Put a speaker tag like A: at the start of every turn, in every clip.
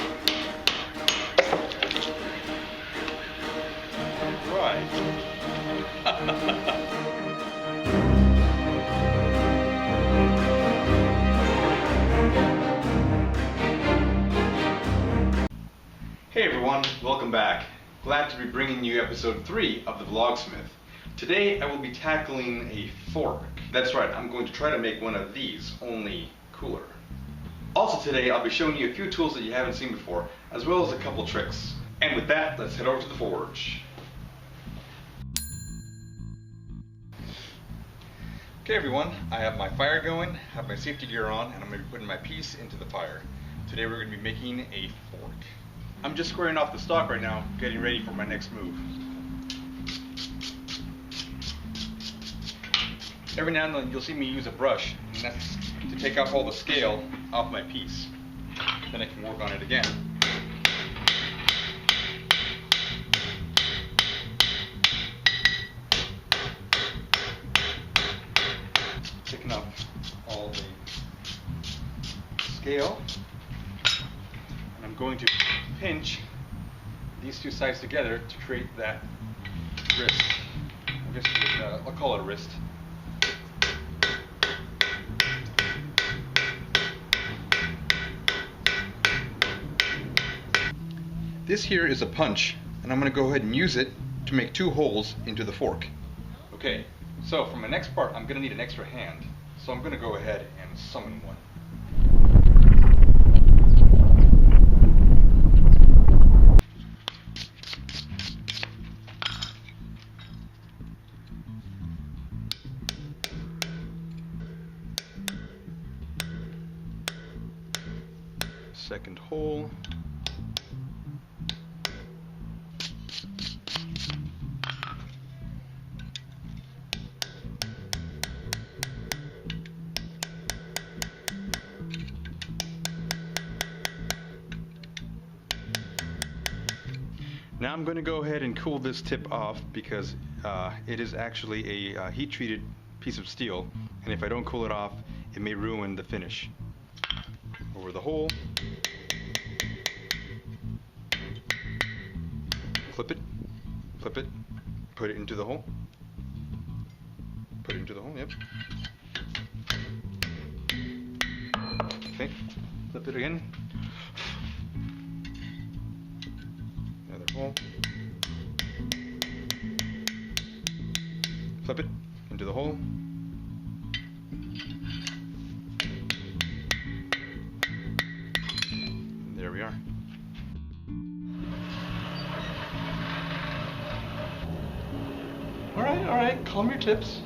A: Right. Hey everyone, welcome back. Glad to be bringing you episode 3 of the Vlogsmith. Today I will be tackling a fork. That's right, I'm going to try to make one of these, only cooler. Also today I'll be showing you a few tools that you haven't seen before, as well as a couple tricks. And with that, let's head over to the forge. Okay everyone, I have my fire going, have my safety gear on, and I'm going to be putting my piece into the fire. Today we're going to be making a fork. I'm just squaring off the stock right now, getting ready for my next move. Every now and then you'll see me use a brush, and that's to take off all the scale off my piece. Then I can work on it again. Taking off all the scale, and I'm going to pinch these two sides together to create that wrist. I guess I'll call it a wrist. This here is a punch, and I'm going to go ahead and use it to make 2 holes into the fork. Okay, so for my next part I'm going to need an extra hand, so I'm going to go ahead and summon one. Second hole. Now I'm going to go ahead and cool this tip off because it is actually a heat-treated piece of steel, and if I don't cool it off, it may ruin the finish. Over the hole. Flip it, put it into the hole. Put it into the hole, yep. Okay, flip it again. Another hole. Flip it into the hole. And there we are. Alright, calm your tips.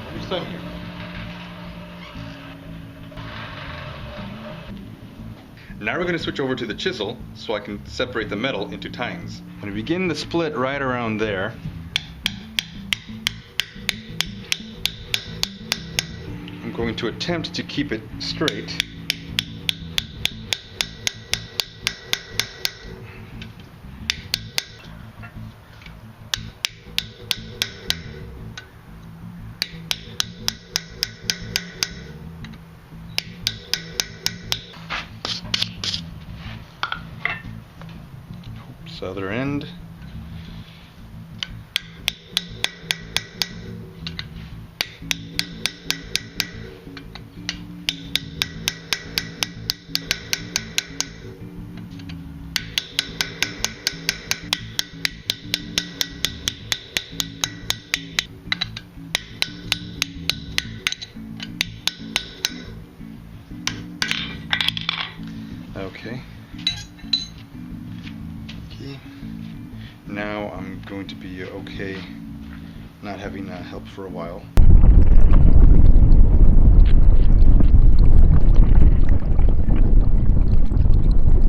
A: Almost done here. Now we're going to switch over to the chisel so I can separate the metal into tines. I'm going to begin the split right around there. I'm going to attempt to keep it straight. Other end. Okay. Now I'm going to be okay not having help for a while.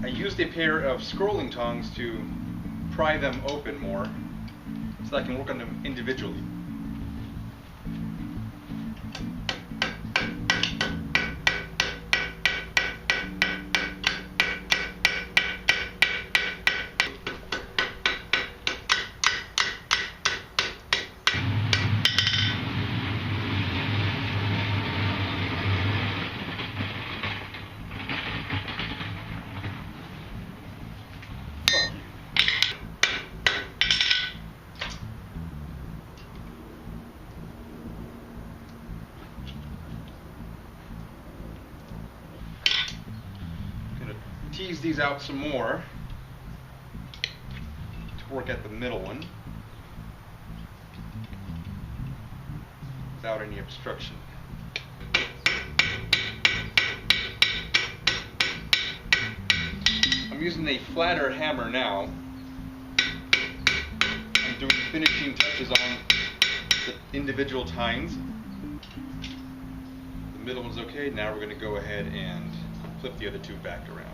A: I used a pair of scrolling tongs to pry them open more so that I can work on them individually. tease these out some more to work at the middle one without any obstruction. I'm using a flatter hammer now. I'm doing finishing touches on the individual tines. The middle one's okay. Now we're going to go ahead and flip the other two back around.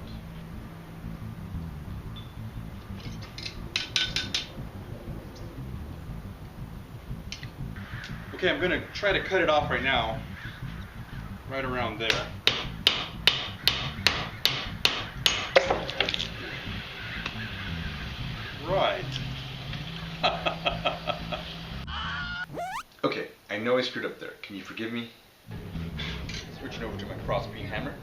A: Okay, I'm going to try to cut it off right now, right around there. Right. Okay, I know I screwed up there. Can you forgive me? Switching over to my crossbeam hammer.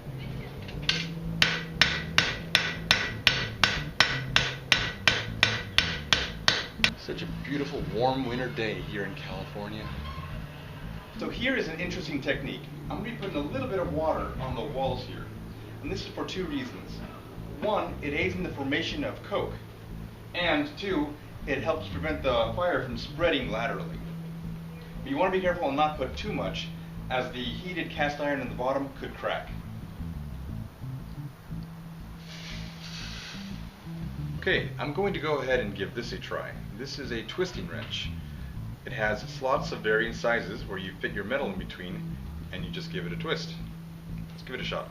A: Such a beautiful warm winter day here in California. So here is an interesting technique. I'm going to be putting a little bit of water on the walls here. And this is for two reasons. One, it aids in the formation of coke. And two, it helps prevent the fire from spreading laterally. But you want to be careful and not put too much, as the heated cast iron in the bottom could crack. Okay, I'm going to go ahead and give this a try. This is a twisting wrench. It has slots of varying sizes where you fit your metal in between and you just give it a twist. Let's give it a shot.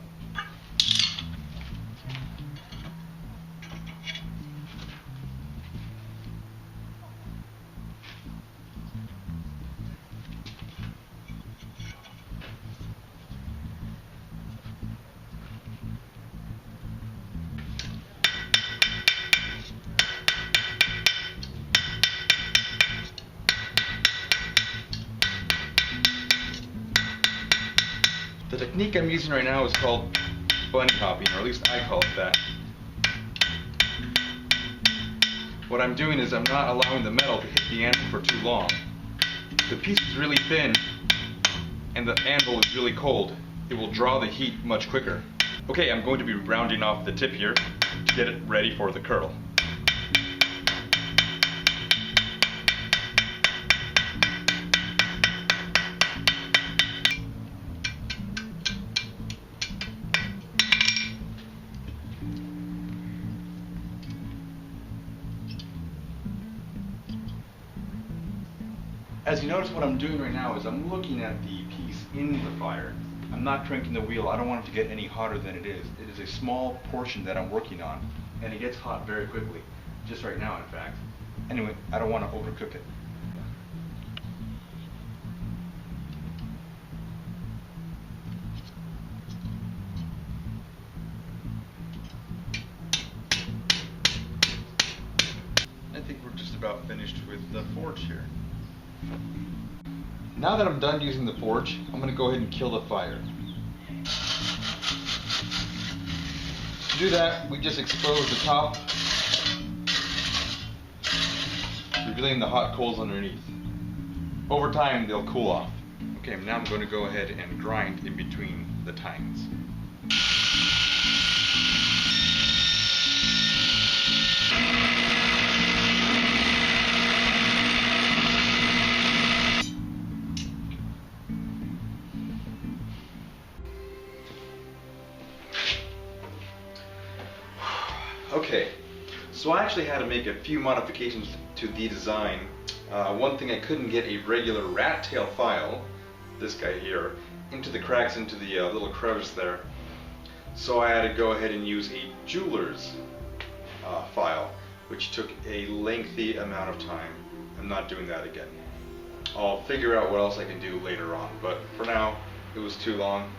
A: The technique I'm using right now is called bunny hopping, or at least I call it that. What I'm doing is I'm not allowing the metal to hit the anvil for too long. If the piece is really thin and the anvil is really cold, it will draw the heat much quicker. Okay, I'm going to be rounding off the tip here to get it ready for the curl. As you notice, what I'm doing right now is I'm looking at the piece in the fire. I'm not cranking the wheel. I don't want it to get any hotter than it is. It is a small portion that I'm working on, and it gets hot very quickly. Just right now, in fact. Anyway, I don't want to overcook it. I think we're just about finished with the forge here. Now that I'm done using the forge, I'm going to go ahead and kill the fire. To do that, we just expose the top, revealing the hot coals underneath. Over time, they'll cool off. Okay, now I'm going to go ahead and grind in between the tines. Okay, so I actually had to make a few modifications to the design. One thing, I couldn't get a regular rat tail file, this guy here, into the cracks, into the little crevice there. So I had to go ahead and use a jeweler's file, which took a lengthy amount of time. I'm not doing that again. I'll figure out what else I can do later on, but for now, it was too long.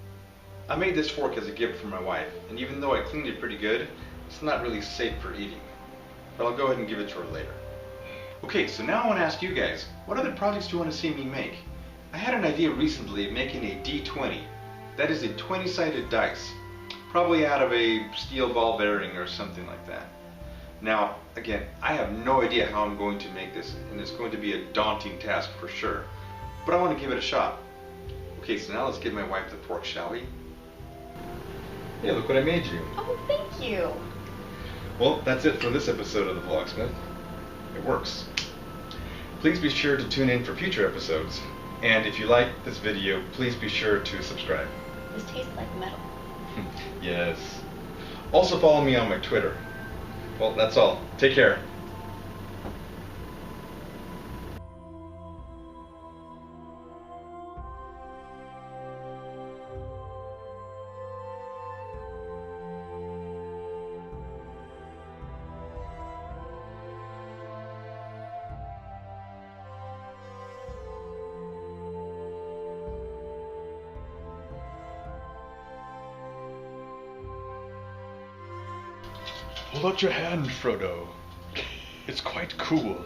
A: I made this fork as a gift for my wife, and even though I cleaned it pretty good, it's not really safe for eating, but I'll go ahead and give it to her later. Okay, so now I want to ask you guys, what other projects do you want to see me make? I had an idea recently of making a D20. That is a 20-sided dice, probably out of a steel ball bearing or something like that. Now, again, I have no idea how I'm going to make this, and it's going to be a daunting task for sure, but I want to give it a shot. Okay, so now let's give my wife the fork, shall we? Hey, look what I made you.
B: Oh, thank you.
A: Well, that's it for this episode of the Vlogsmith. It works. Please be sure to tune in for future episodes. And if you like this video, please be sure to subscribe.
B: This tastes like metal.
A: Yes. Also follow me on my Twitter. Well, that's all. Take care. Hold out your hand, Frodo. It's quite cool.